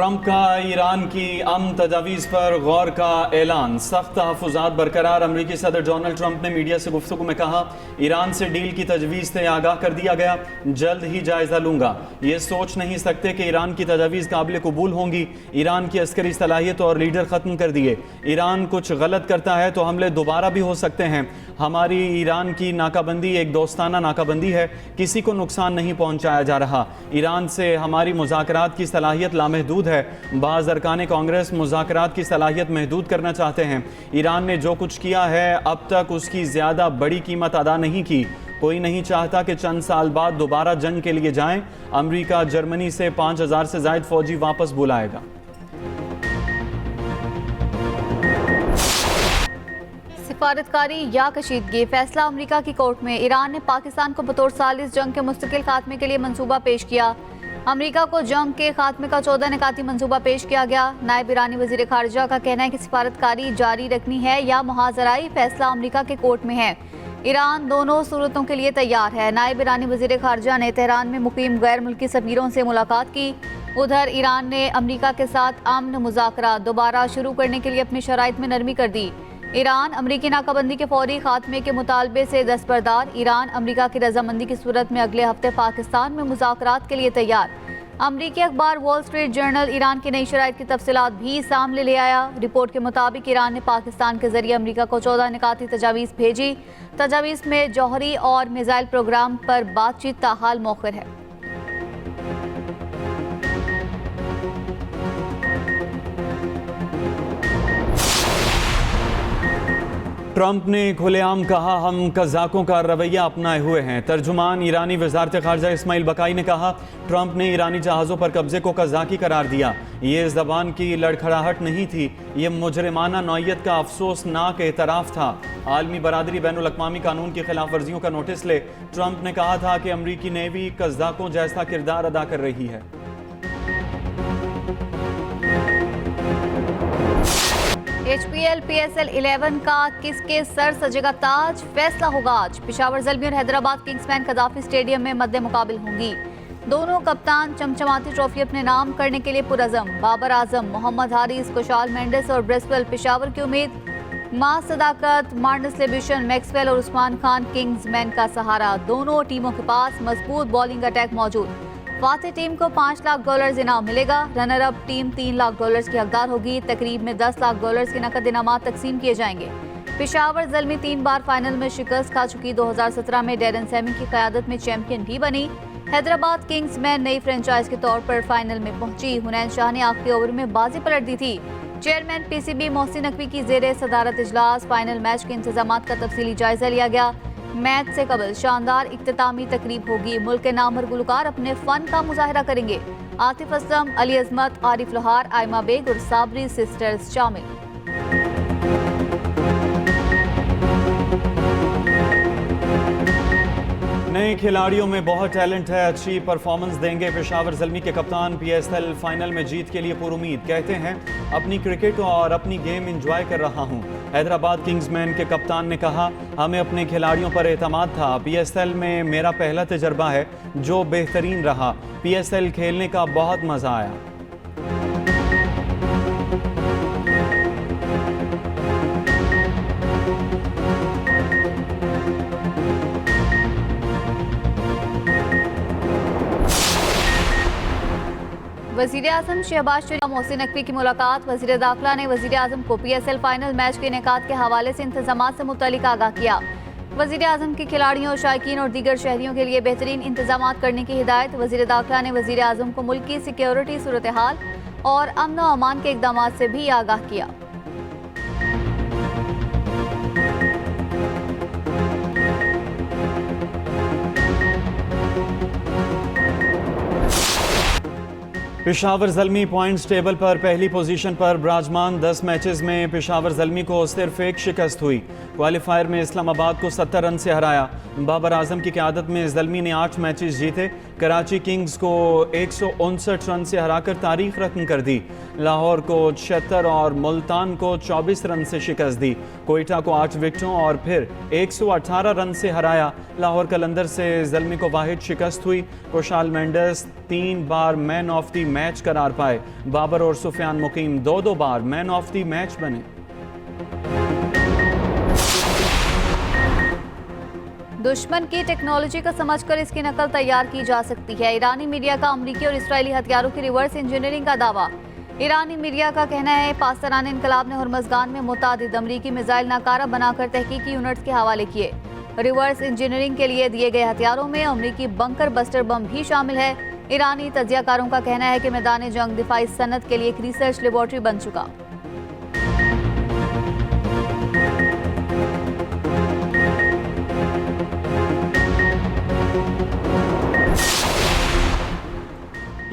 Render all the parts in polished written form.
Trump का Iran की अमन तजावीज़ पर गौर का ऐलान। सख्त तहफ़्फ़ुज़ात बरकरार। अमरीकी सदर डोनाल्ड ट्रंप ने मीडिया से गुफ्तगू में कहा, ईरान से डील की तजवीज़ से आगाह कर दिया गया, जल्द ही जायज़ा लूँगा। ये सोच नहीं सकते कि ईरान की तजावीज़ काबिल कबूल होंगी। ईरान की अस्करी सलाहियत और लीडर ख़त्म कर दिए। ईरान कुछ गलत करता है तो हमले दोबारा भी हो सकते हैं। हमारी ईरान की नाकाबंदी एक दोस्ताना नाकाबंदी है, किसी को नुकसान नहीं पहुँचाया जा रहा। ईरान से हमारी मुज़ाकरात की सलाहियत लामहदूद है। बाज़ अरकान कांग्रेस मुज़ाकरात की सलाहियत महदूद करना चाहते हैं। ईरान ने जो कुछ किया है अब तक उसकी ज़्यादा बड़ी कीमत अदा नहीं की। कोई नहीं चाहता कि चंद साल बाद दोबारा जंग के लिए जाएं। अमरीका जर्मनी से 5000 से ज़ायद फौजी वापस बुलाएगा। सिफारतकारी या कशीदगी, फैसला अमरीका की कोर्ट में। ईरान ने पाकिस्तान को बतौर सालिस जंग के मुस्तकिल खात्मे के लिए मंसूबा पेश किया। अमरीका को जंग के खात्मे का 14 निकाती मंसूबा पेश किया गया। नायब ईरानी वजीर खारजा का कहना है कि सिफारतकारी जारी रखनी है या मुहाजराई, फैसला अमरीका के कोर्ट में है। ईरान दोनों सूरतों के लिए तैयार है। नायब ईरानी वजीर खारजा ने तेहरान में मुकीम गैर मुल्की सफीरों से मुलाकात की। उधर ईरान ने अमरीका के साथ अमन मुज़ाकरात दोबारा शुरू करने के लिए अपनी शराइत में नरमी कर दी। ईरान अमरीकी नाकाबंदी के फौरी खात्मे के मुतालबे से दस्तबरदार। ईरान अमरीका की रजामंदी की सूरत में अगले हफ्ते पाकिस्तान में मुज़ाकरात के लिए तैयार। अमरीकी अखबार वॉल स्ट्रीट जर्नल ईरान की नई शराइत की तफसीलात भी सामने ले आया। रिपोर्ट के मुताबिक ईरान ने पाकिस्तान के जरिए अमरीका को 14 निकाती तजावीज़ भेजी। तजावीज़ में जौहरी और मिसाइल प्रोग्राम पर बातचीत ताहाल मौखर है। ट्रंप ने खुलेआम कहा, हम कज़ाकों का रवैया अपनाए हुए हैं। तर्जुमान ईरानी वज़ारत ख़ारजा इस्माइल बकाई ने कहा, ट्रंप ने ईरानी जहाज़ों पर कब्जे को कज़ाकी करार दिया। ये ज़बान की लड़खड़ाहट नहीं थी, ये मुजरिमाना नौइयत का अफसोसनाक एतराफ़ था। आलमी बरादरी बैनुल अक़वामी कानून की खिलाफ वर्जियों का नोटिस ले ट्रंप ने कहा था कि अमरीकी नेवी कज़ाकों जैसा किरदार अदा कर रही है। HPL PSL 11 का किसके सर सजेगा ताज, फैसला होगा आज। पेशावर ज़ल्मी और हैदराबाद किंग्समैन कदाफी स्टेडियम में मद्दे मुकाबिल होंगी। दोनों कप्तान चमचमाती ट्रॉफी अपने नाम करने के लिए पुरअज़म। बाबर आजम, मोहम्मद हारिस, कुशाल मेंडिस और ब्रेसवेल पेशावर की उम्मीद। मां सदाकत, मार्नस लेबिशन, मैक्सवेल और उस्मान खान किंग्समैन का सहारा। दोनों टीमों के पास मजबूत बॉलिंग अटैक मौजूद। फाते टीम को $5 लाख इनाम मिलेगा। रनर अप टीम $3 लाख की हकदार होगी। तकरीब में $10 लाख के नकद इनामात तकसीम किए जाएंगे। पेशावर ज़ल्मी 3 बार फाइनल में शिकस्त खा चुकी 2017 में डैरन सैमी की क़यादत में चैंपियन भी बनी। हैदराबाद किंग्समैन नई फ्रेंचाइज के तौर पर फाइनल में पहुंची। हुनैन शाह ने आखिरी ओवर में बाजी पलट दी थी। चेयरमैन PCB मोहसिन नकवी की ज़ेरे सदारत इजलास फाइनल मैच के इंतजामात का तफसीली जायजा लिया गया। मैच से कबल शानदार इख्तितामी तकरीब होगी। मुल्क के नामवर गुलकार अपने फन का मुजाहिरा करेंगे। आतिफ असलम, अली अजमत, आरिफ लोहार, आयमा बेग और साबरी सिस्टर्स शामिल। नए खिलाड़ियों में बहुत टैलेंट है, अच्छी परफॉर्मेंस देंगे। पेशावर ज़ल्मी के कप्तान PSL फाइनल में जीत के लिए पुरुमीद। कहते हैं, अपनी क्रिकेट और अपनी गेम एंजॉय कर रहा हूं। हैदराबाद किंग्समैन के कप्तान ने कहा, हमें अपने खिलाड़ियों पर एतमाद था। PSL में मेरा पहला तजर्बा है जो बेहतरीन रहा। PSL खेलने का बहुत मज़ा आया। वज़ीर आज़म शहबाज शरीफ मोहसिन नकवी की मुलाकात। वज़ीर दाखिला ने वज़ीर आज़म को PSL फाइनल मैच के इनेकाद के हवाले से इंतजामात से मुतल्लिक़ आगाह किया। वज़ीर आज़म की खिलाड़ियों, शायकीन और दीगर शहरियों के लिए बेहतरीन इंतजामात करने की हिदायत। वज़ीर दाखिला ने वज़ीर आज़म को मुल्क की सिक्योरिटी सूरत हाल और अमन व अमान के इक़दामात से भी आगाह किया। पेशावर ज़ल्मी पॉइंट्स टेबल पर पहली पोजीशन पर विराजमान। 10 मैचेस में पेशावर ज़ल्मी को सिर्फ एक शिकस्त हुई। क्वालिफायर में इस्लामाबाद को 70 रन से हराया। बाबर आजम की क़यादत में ज़ल्मी ने 8 मैचेस जीते। कराची किंग्स को 159 रन से हराकर तारीख रकम कर दी। लाहौर को 76 और मुल्तान को 24 रन से शिकस्त दी। कोयटा को 8 विकेटों और फिर 118 रन से हराया। लाहौर कलंदर से ज़ल्मी को वाहिद शिकस्त हुई। खुशहाल मेंडिस 3 बार मैन ऑफ द मैच करार पाए। बाबर और सुफियान मुकीम 2-2 बार मैन ऑफ द मैच बने। दुश्मन की टेक्नोलॉजी को समझकर इसकी नकल तैयार की जा सकती है। ईरानी मीडिया का अमरीकी और इसराइली हथियारों की रिवर्स इंजीनियरिंग का दावा। ईरानी मीडिया का कहना है पाकिस्तान इनकलाब ने हरमज़गान में मुतादिद अमरीकी मिसाइल नाकारा बनाकर तहकीकी यूनिट्स के हवाले किए। रिवर्स इंजीनियरिंग के लिए दिए गए हथियारों में अमरीकी बंकर बस्टर बम भी शामिल है। ईरानी तजियाकारों का कहना है कि मैदान जंग दिफाई सनत के लिए एक रिसर्च लेबॉर्ट्री बन चुका।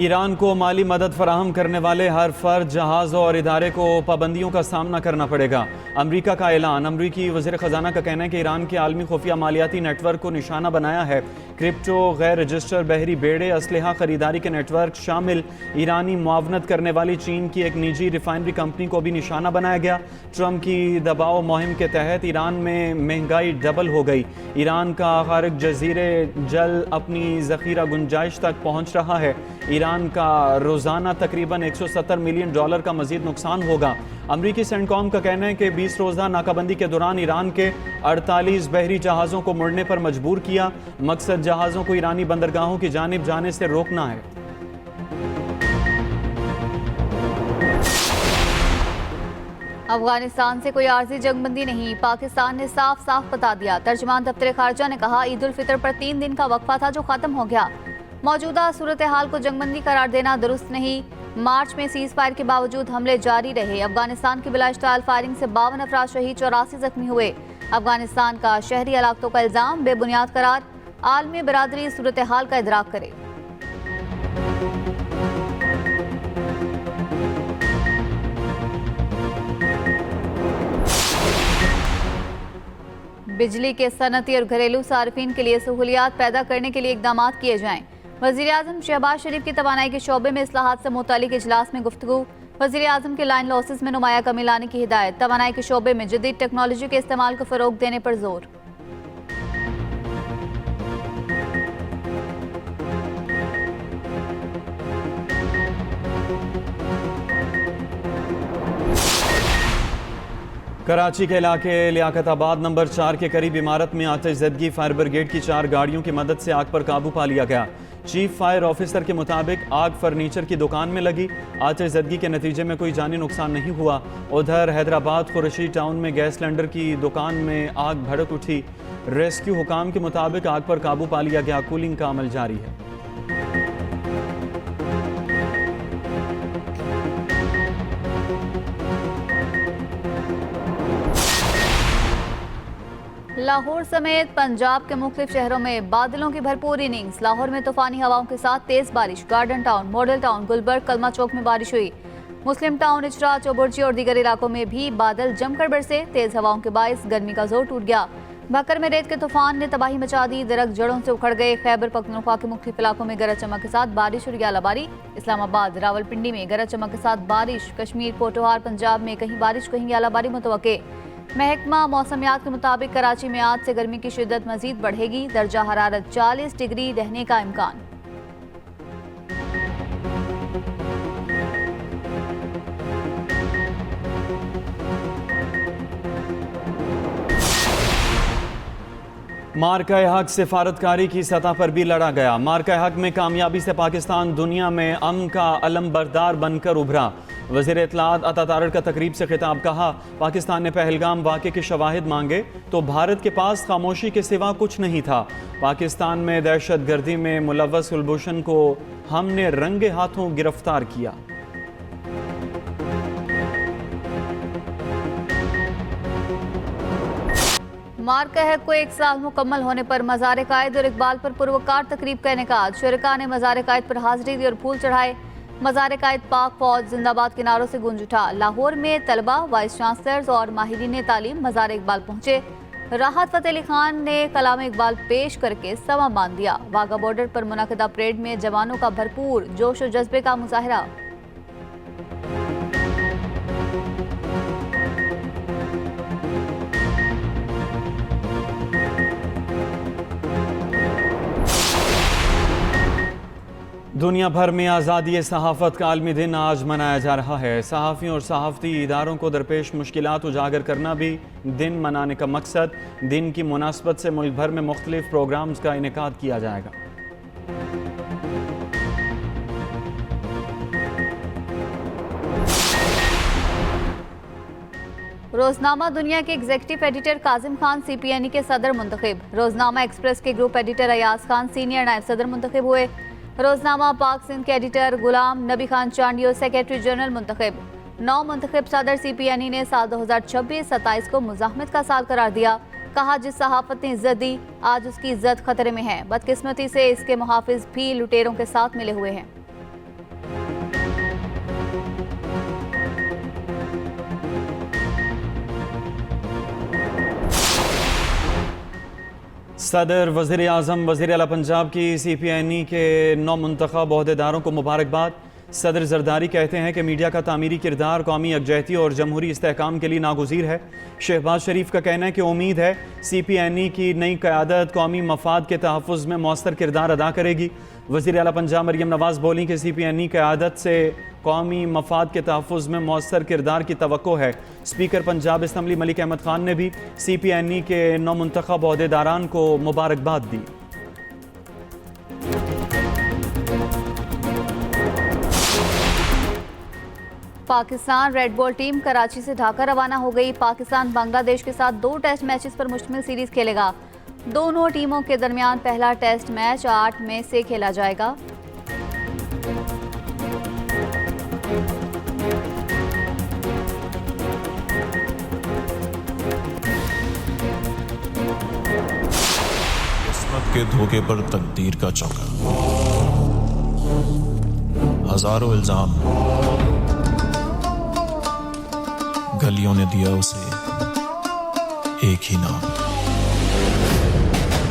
ईरान को माली मदद फराहम करने वाले हर फर्द, जहाज़ और इदारे को पाबंदियों का सामना करना पड़ेगा। अमरीका का ऐलान। अमरीकी वज़ीर ख़जाना का कहना है कि ईरान के आलमी खुफिया मालियाती नेटवर्क को निशाना बनाया है। क्रिप्टो, गैर रजिस्टर बहरी बेड़े, असलहा खरीदारी के नेटवर्क शामिल ईरानी मुआवनत करने वाली चीन की एक निजी रिफाइनरी कंपनी को भी निशाना बनाया गया। ट्रंप की दबाव मुहिम के तहत ईरान में महंगाई डबल हो गई। ईरान का खारिज जजीरे जल अपनी ज़ख़ीरा गुंजाइश तक पहुँच रहा है। ईरान का रोज़ाना तकरीबन $170 मिलियन का मज़ीद नुकसान होगा। अमरीकी सेंटकॉम का कहना है कि 20 रोज़ा नाकाबंदी के दौरान ईरान के 48 बहरी जहाज़ों को मुड़ने पर मजबूर किया। मकसद जहाज़ों को ईरानी बंदरगाहों की जानिब जाने से रोकना है। अफगानिस्तान से कोई आर्जी जंगबंदी नहीं, पाकिस्तान ने साफ साफ बता दिया। तर्जुमान दफ्तर खारजा ने कहा ईद उल फितर पर 3 दिन का वक्फा था जो खत्म हो गया। मौजूदा सूरत हाल को जंगबंदी करार देना दुरुस्त नहीं। मार्च में सीज फायर के बावजूद हमले जारी रहे। अफगानिस्तान की बिलाश्ताल फायरिंग से 52 अफराद शहीद, 84 जख्मी हुए। अफगानिस्तान का शहरी इलाकों का इल्जाम बेबुनियाद करार। आलमी बरादरी सूरत हाल का इदराक करे। बिजली के सनती और घरेलू सार्फिन के लिए सहूलियात पैदा करने के लिए इकदाम किए जाएं। वज़ीर-ए-आज़म शहबाज शरीफ की तवानाई के शोबे में इस्लाहात से मुतालिक इजलास में गुफ्तगू। वज़ीर-ए-आज़म के लाइन लॉसेस में नुमाया कमी लाने की हिदायत। तवानाई के शोबे में जदीद टेक्नोलॉजी के इस्तेमाल को फ़रोग देने पर जोर। कराची के इलाके लियाकताबाद नंबर 4 के करीब इमारत में आतिशज़दगी फायर ब्रिगेड की 4 गाड़ियों की मदद से आग पर काबू पा लिया गया। चीफ फायर ऑफिसर के मुताबिक आग फर्नीचर की दुकान में लगी। आतिशज़दगी के नतीजे में कोई जानी नुकसान नहीं हुआ। उधर हैदराबाद खुर्शी टाउन में गैस सिलेंडर की दुकान में आग भड़क उठी। रेस्क्यू हुकाम के मुताबिक आग पर काबू पा लिया गया। कूलिंग का अमल जारी है। लाहौर समेत पंजाब के मुख्तलिफ शहरों में बादलों की भरपूर इनिंग्स। लाहौर में तूफानी हवाओं के साथ तेज बारिश। Garden Town, Model Town, Gulberg, Kalma Chowk में बारिश हुई। मुस्लिम टाउन, इचरा, चौबुर्जी और दीगर इलाकों में भी बादल जमकर बरसे। तेज हवाओं के बायस गर्मी का जोर टूट गया। भक्कर में रेत के तूफान ने तबाही मचा दी। दरख्त जड़ों से उखड़ गए। खैबर पख्तूनख्वा के मुख्तलिफ इलाकों में गरज चमक के साथ बारिश और यालाबारी। इस्लामाबाद, रावलपिंडी में गरज चमक के साथ बारिश। कश्मीर, पोटोहार, पंजाब में कहीं बारिश कहीं यालाबारी मुतवक्के। महकमा मौसमियात के मुताबिक कराची में आज से गर्मी की शिद्दत मजीद बढ़ेगी। दर्जा हरारत 40 डिग्री रहने का इम्कान। मार्का हक सिफारतकारी की सतह पर भी लड़ा गया। मार्का हक में कामयाबी से पाकिस्तान दुनिया में अमन का अलमबरदार बनकर उभरा। वज़ीर इत्तलात अता तारड़ का तकरीब से खिताब। कहा पाकिस्तान ने पहलगाम वाक़े के शवाहिद मांगे तो भारत के पास खामोशी के सिवा कुछ नहीं था। पाकिस्तान में दहशत गर्दी में मुलव्वस कुलभूषण को हमने रंगे हाथों गिरफ्तार किया। मार्का हक को 1 साल मुकम्मल होने पर मज़ार कायद और इकबाल पर पुरवकार तकरीब कहने का। शुरका ने मज़ार कायद पर हाजिरी दी और फूल चढ़ाए। मज़ार कायद पाक फौज जिंदाबाद के नारों से गूंज उठा। लाहौर में तलबा, वाइस चांसलर्स और माहिरीन तालीम मज़ार इकबाल पहुंचे। राहत फतेह अली खान ने कलाम इकबाल पेश करके समा बांध दिया। वाघा बॉर्डर पर मुनाकिदा परेड में जवानों का भरपूर जोश और जज्बे का मुजाहरा। दुनिया भर में आज़ादी सहाफ़त का आलमी दिन आज मनाया जा रहा है। सहाफ़ियों और सहाफ़ती इदारों को दरपेश मुश्किलात उजागर करना भी दिन मनाने का मकसद। दिन की मुनासबत से मुल्क भर में मुख्तलिफ प्रोग्राम्स का इनेकाद किया जाएगा। रोजनामा दुनिया के executive editor Kazim Khan CPNE के सदर मुंतखब। रोजनामा एक्सप्रेस के group editor Ayaz Khan senior नायब सदर मुंतखब हुए। रोजनामा पाक सिंध के editor Ghulam Nabi Khan Chandio secretary general मुंतखब। 9 मुंतखब सदर CPNE ने साल 2026-27 को मुज़ाहमत का साल करार दिया। कहा, जिस सहाफत ने इज्जत दी आज उसकी इज्जत खतरे में है। बदकिस्मती से इसके मुहाफिज भी लुटेरों के साथ मिले हुए हैं। सदर वज़ीर आज़म वज़ीर आला पंजाब की CPNE के 9 मुंतखब ओहदेदारों को मुबारकबाद। सदर जरदारी कहते हैं कि मीडिया का तामीरी किरदार कौमी यकजहती और जमहूरी इस्तेहकाम के लिए नागुज़ीर है। शहबाज शरीफ का कहना है कि उम्मीद है CPNE की नई क़यादत कौमी मफाद के तहफ़्फ़ुज़ में मौसर किरदार अदा करेगी। वज़ीर आला पंजाब मरियम नवाज़ बोली कि CPNE क़यादत से कौमी मफाद के तहफ़्फ़ुज़ में मौसर किरदार की तवक्को है। स्पीकर पंजाब असम्बली मलिक अहमद ख़ान ने भी CPNE के 9 मुंतखब ओहदेदारान को मुबारकबाद दी। Pakistan red ball team Karachi से ढाका रवाना हो गई। पाकिस्तान बांग्लादेश के साथ 2 टेस्ट मैचेस पर मुश्तमिल सीरीज खेलेगा। दोनों टीमों के दरमियान पहला टेस्ट मैच 8 मई से खेला जाएगा। किस्मत के धोखे पर तकदीर का चौका, हजारों इल्जाम, गलियों ने दिया उसे एक ही नाम,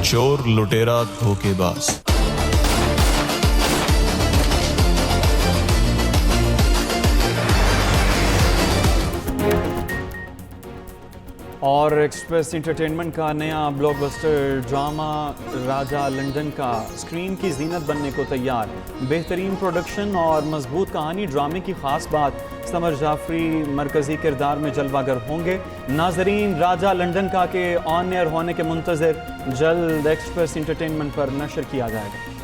चोर लुटेरा धोखेबाज। और एक्सप्रेस एंटरटेनमेंट का नया ब्लॉकबस्टर ड्रामा राजा लंदन का स्क्रीन की जीनत बनने को तैयार। बेहतरीन प्रोडक्शन और मजबूत कहानी। ड्रामे की खास बात, समर जाफरी मरकजी किरदार में जलवागर होंगे। नाजरीन, राजा लंदन का के ऑन एयर होने के मुंतज़िर जल्द एक्सप्रेस एंटरटेनमेंट पर नशर किया जाएगा।